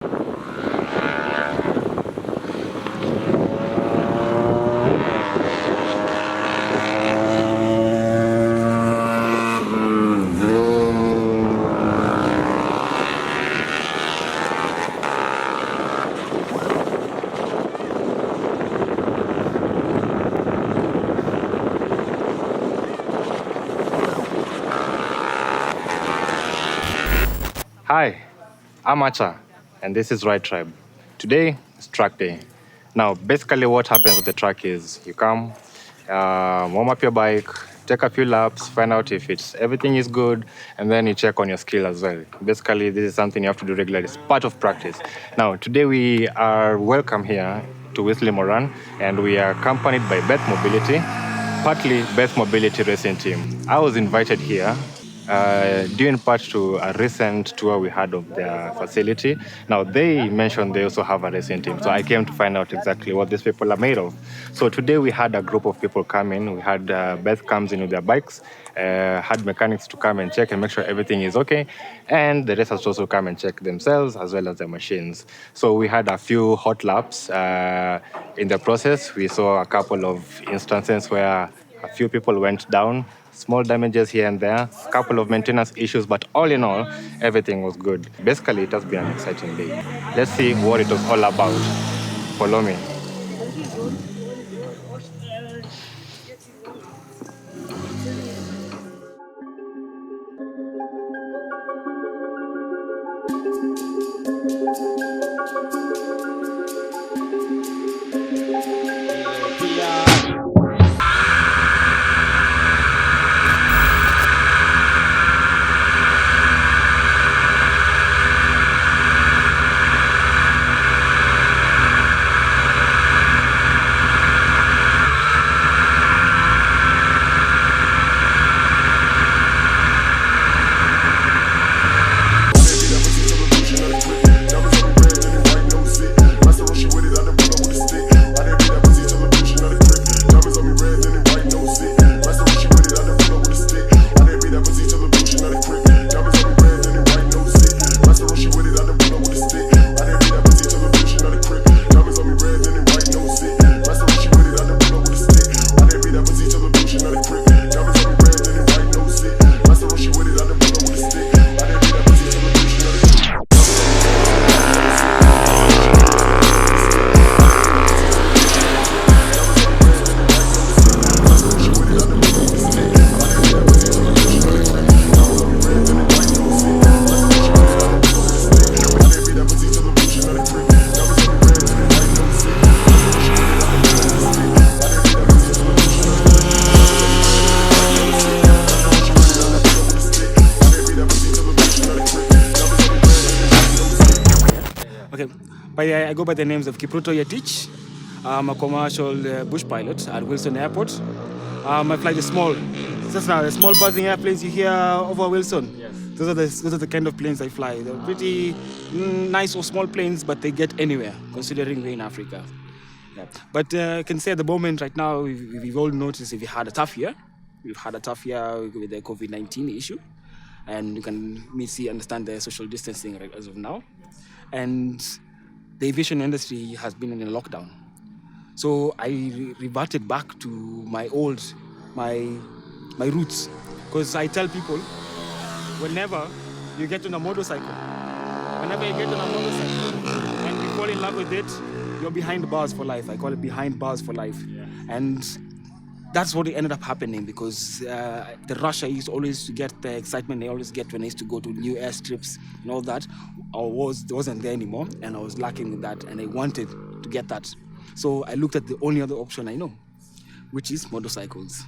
Hi, I'm Acha, and this is rideTribe. Today is track day. Now, basically, what happens with the track is you come, warm up your bike, take a few laps, find out if everything is good, and then you check on your skill as well. Basically, this is something you have to do regularly. It's part of practice. Now, today we are welcome here to Whistling Moran, and we are accompanied by Beth Mobility, partly Beth Mobility Racing Team. I was invited here due in part to a recent tour we had of their facility. Now, they mentioned they also have a racing team, so I came to find out exactly what these people are made of. So today we had a group of people come in. We had Beth comes in with their bikes, had mechanics to come and check and make sure everything is okay, and the racers also come and check themselves as well as their machines. So we had a few hot laps. In the process, we saw a couple of instances where a few people went down, small damages here and there, a couple of maintenance issues, but all in all, everything was good. Basically, it has been an exciting day. Let's see what it was all about. Follow me. Okay, I go by the names of Kipruto Yatich. I'm a commercial bush pilot at Wilson Airport. I fly the small buzzing airplanes you hear over Wilson. Yes. Those are the kind of planes I fly. They're pretty nice or small planes, but they get anywhere, considering we're in Africa. Yeah. But I can say at the moment right now, we've all noticed if we had a tough year. We've had a tough year with the COVID-19 issue. And you can understand the social distancing right as of now. And the aviation industry has been in a lockdown. So I reverted back to my roots. Because I tell people, whenever you get on a motorcycle and you fall in love with it, you're behind bars for life. I call it behind bars for life. Yeah. And that's what ended up happening because the rush I used always to get, the excitement I always get when I used to go to new airstrips and all that, wasn't there anymore, and I was lacking with that, and I wanted to get that. So I looked at the only other option I know, which is motorcycles.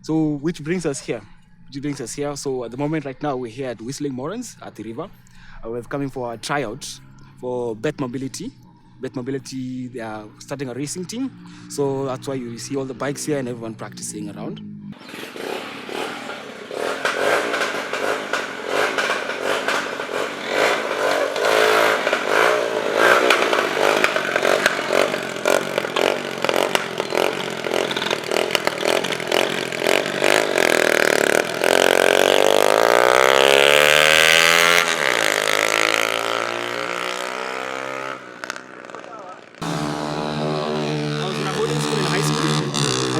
So which brings us here. So at the moment right now we're here at Whistling Moran Athi River. We're coming for a tryout for Beth Mobility. Beth Mobility, they are starting a racing team. So that's why you see all the bikes here and everyone practicing around.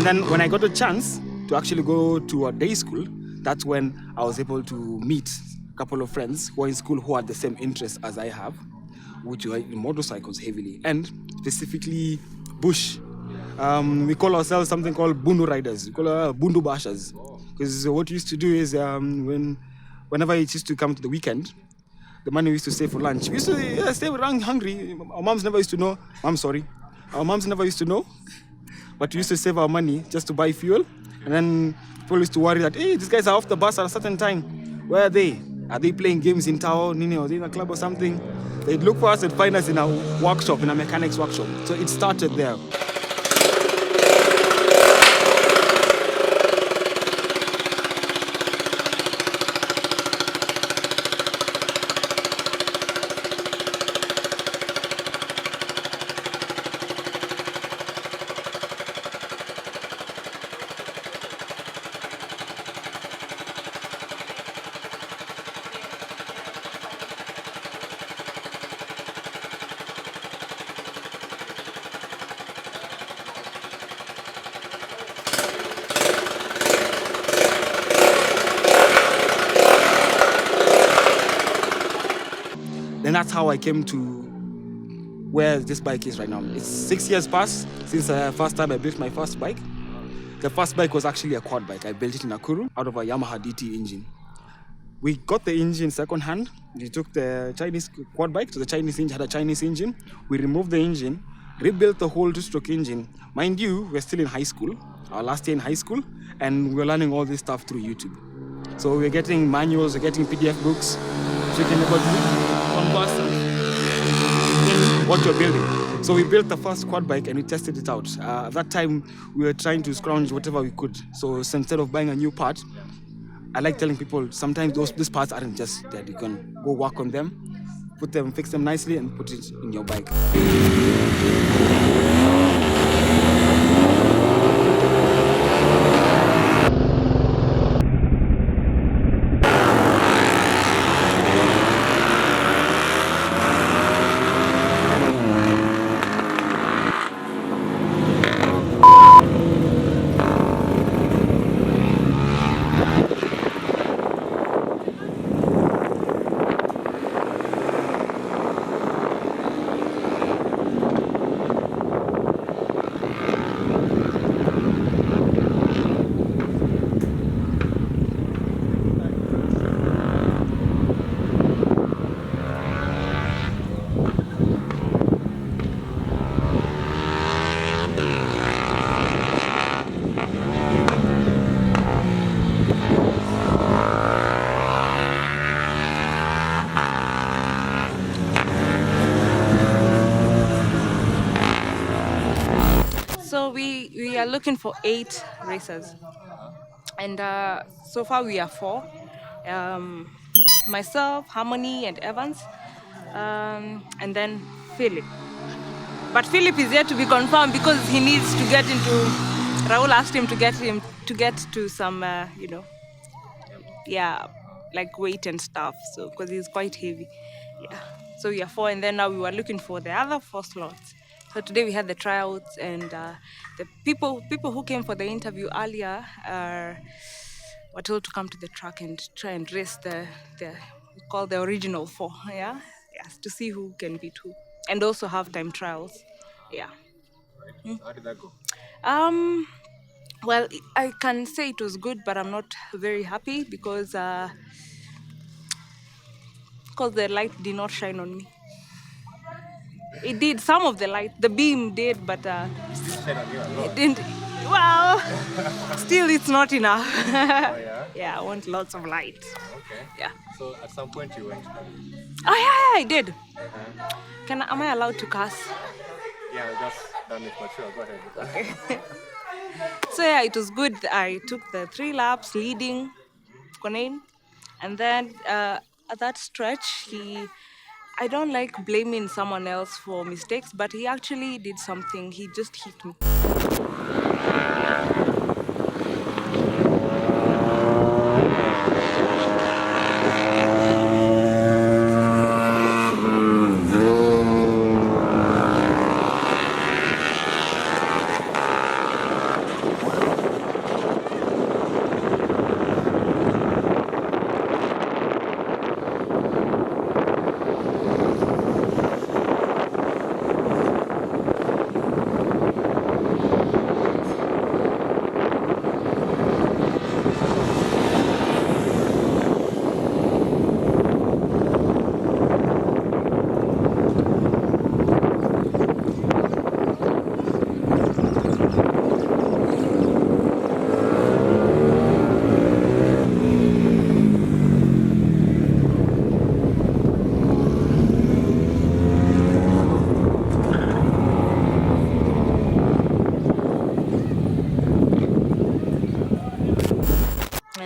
And then when I got a chance to actually go to a day school, that's when I was able to meet a couple of friends who are in school who had the same interests as I have, which are in motorcycles heavily, and specifically bush. We call ourselves something called bundu riders. We call bundu bashas. Because what we used to do is whenever it used to come to the weekend, the money we used to save for lunch, we used to stay around hungry. Our moms never used to know. Our moms never used to know. But we used to save our money just to buy fuel. And then people used to worry that, hey, these guys are off the bus at a certain time. Where are they? Are they playing games in town, or in a club or something? They'd look for us and find us in a workshop, in a mechanics workshop. So it started there. Then that's how I came to where this bike is right now. It's 6 years past since the first time I built my first bike. The first bike was actually a quad bike. I built it in Nakuru out of a Yamaha DT engine. We got the engine second hand. We took the Chinese quad bike, so the Chinese engine had a Chinese engine. We removed the engine, rebuilt the whole two-stroke engine. Mind you, we're still in high school, our last year in high school, and we're learning all this stuff through YouTube. So we're getting manuals, we're getting PDF books, so you can converse in what you're building. So we built the first quad bike and we tested it out. At that time, we were trying to scrounge whatever we could. So instead of buying a new part, I like telling people sometimes these parts aren't just dead. You can go work on them, put them, fix them nicely, and put it in your bike. So we are looking for 8 racers, and so far we are 4. Myself, Harmony, and Evans, and then Philip. But Philip is yet to be confirmed because he needs to get into. Raul asked him to get to some, like weight and stuff. So because he's quite heavy, yeah. So we are 4, and then now we were looking for the other 4 slots. So today we had the tryouts, and the people who came for the interview earlier were told to come to the track and try and race the we call the original 4, yeah, yes, to see who can beat who, and also have time trials, yeah. Right. How did that go? Well, I can say it was good, but I'm not very happy because the light did not shine on me. It did, some of the light, the beam did, but it didn't. Well, still it's not enough. Oh, yeah? Yeah, I want lots of light. Okay. Yeah. So at some point you went. Oh yeah, I did. Am I allowed to curse? Yeah, just done it, but sure, go ahead. Okay. So yeah, it was good. I took the 3 laps leading Konain, and then at that stretch, I don't like blaming someone else for mistakes, but he actually did something. He just hit me.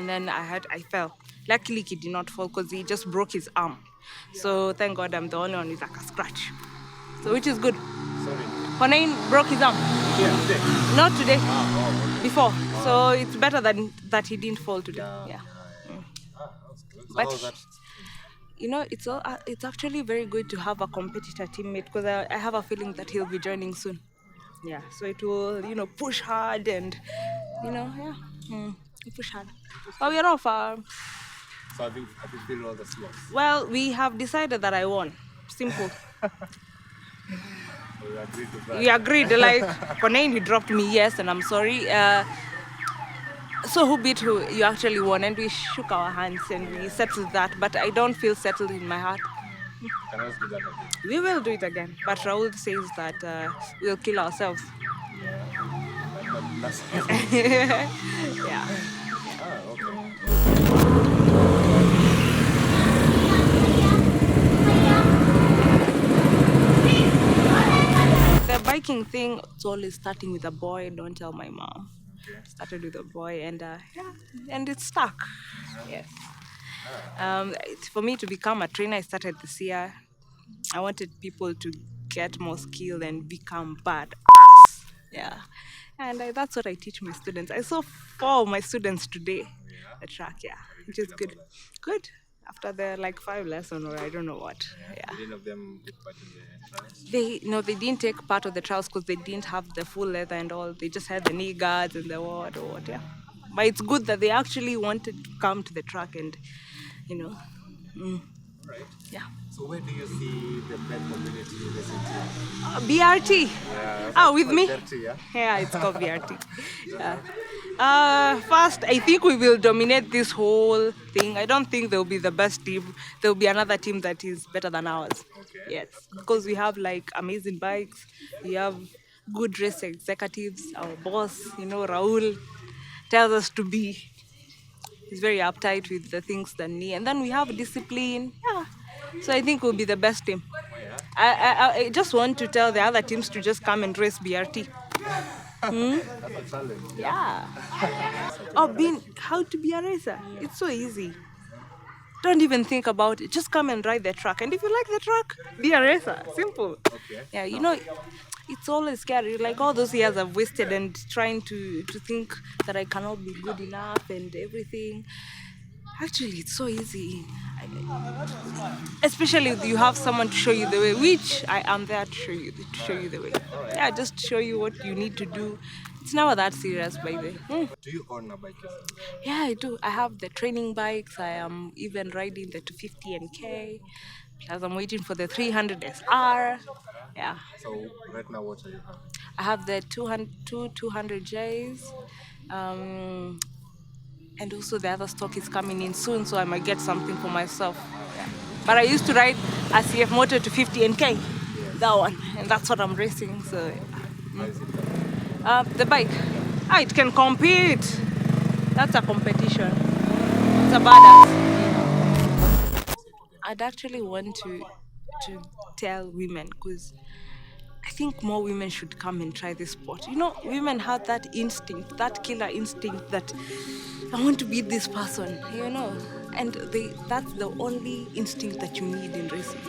then I fell. Luckily, he did not fall because he just broke his arm. So thank God I'm the only one with like a scratch. So which is good. Sorry. Honain broke his arm. Yeah, today. Not today. Okay. Before. So it's better than that he didn't fall today. Yeah. That's good. So But how was that? it's actually very good to have a competitor teammate because I have a feeling that he'll be joining soon. Yeah, so it will push hard and yeah, push hard. But we're not far. So have you filled all the slots? Well, we have decided that I won. Simple. We agreed to that. We agreed. Like Konain, he dropped me. Yes, and I'm sorry. So who beat who? You actually won, and we shook our hands and we settled that. But I don't feel settled in my heart. Can I do that again? We will do it again. But Raul says that we'll kill ourselves. That's Yeah. okay. The biking thing, it's always starting with a boy. Don't tell my mom. Started with a boy, and yeah, and it's stuck. Yes. For me to become a trainer, I started this year. I wanted people to get more skill and become badass. Yeah. And that's what I teach my students. I saw 4 of my students today at track, yeah, which is good. Good. After the like 5 lesson or I don't know what. Yeah. Did any of them take part in the trials? They didn't take part of the trials because they didn't have the full leather and all. They just had the knee guards and the what or what, yeah. But it's good that they actually wanted to come to the track and Right. yeah. So where do you see the Beth Mobility Racing Team? BRT. Yeah. With me? BRT, yeah? Yeah, it's called BRT. Yeah. First, I think we will dominate this whole thing. I don't think there will be the best team. There will be another team that is better than ours. Okay. Yes, because we have like amazing bikes. We have good race executives. Our boss, Raul, tells us to be. He's very uptight with the things than me. And then we have discipline. Yeah. So I think we'll be the best team. I just want to tell the other teams to just come and race BRT. That's a challenge. Yeah. How to be a racer? It's so easy. Don't even think about it. Just come and ride the track. And if you like the track, be a racer. Simple. Okay. Yeah, it's always scary. Like all those years I've wasted and trying to think that I cannot be good enough and everything. Actually, it's so easy. Especially if you have someone to show you the way, which I am there to show you the way. Yeah, just show you what you need to do. It's never that serious, by the way. Do you own a bike yourself? Yeah, I do. I have the training bikes. I am even riding the 250 and K. Plus, I'm waiting for the 300 SR. Yeah. So right now, what are you having? I have the 200Js. And also the other stock is coming in soon, so I might get something for myself. Yeah. But I used to ride a CF Motor 250 and K. That one. And that's what I'm racing. So How is it? the bike. It can compete. That's a competition. It's a badass. I'd actually want to tell women because I think more women should come and try this sport. Women have that instinct, that killer instinct that I want to beat this person, and that's the only instinct that you need in racing.